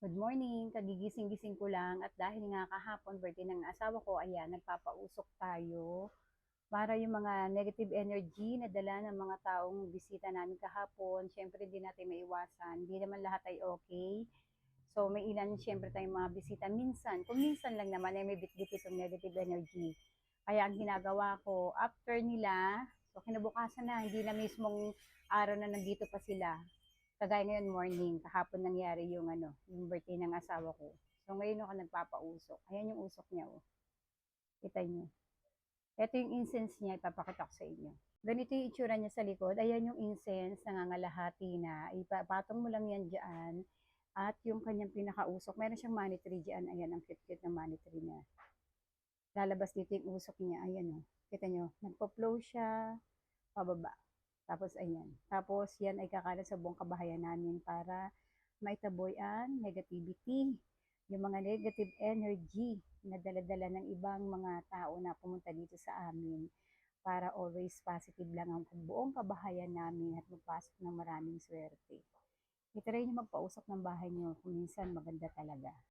Good morning, kagigising-gising ko lang at dahil nga kahapon birthday ng asawa ko, ayan, nagpapausok tayo para yung mga negative energy na dala ng mga taong bisita namin kahapon, syempre hindi natin maiwasan, hindi naman lahat ay okay. So may ilan syempre tayong mga bisita minsan, kung minsan lang naman ay may bitbit itong negative energy. Kaya ang ginagawa ko, after nila, so kinabukasan na, hindi na mismong araw na nandito pa sila. Kagaya ngayon morning, kahapon nangyari yung yung birthday ng asawa ko. So ngayon ako nagpapausok. Ayan yung usok niya, oh. Kita niyo. Ito yung incense niya, ipapakita ko sa inyo. Ganito yung itsura niya sa likod. Ayan yung incense, nangangalahati na. Ipapatong mo lang yan dyan. At yung kanyang pinakausok, meron siyang money tree dyan. Ayan, ang cute-cute ng money tree niya. Lalabas dito yung usok niya. Ayan, oh. Kita niyo, nagpo-flow siya pababa. Tapos ayan. Tapos yan ay kakalat sa buong kabahayan namin para maitaboy ang negativity, yung mga negative energy na dala-dala ng ibang mga tao na pumunta dito sa amin para always positive lang ang buong kabahayan namin at magpasok ng maraming swerte. I-try nyo magpausap ng bahay nyo kung minsan maganda talaga.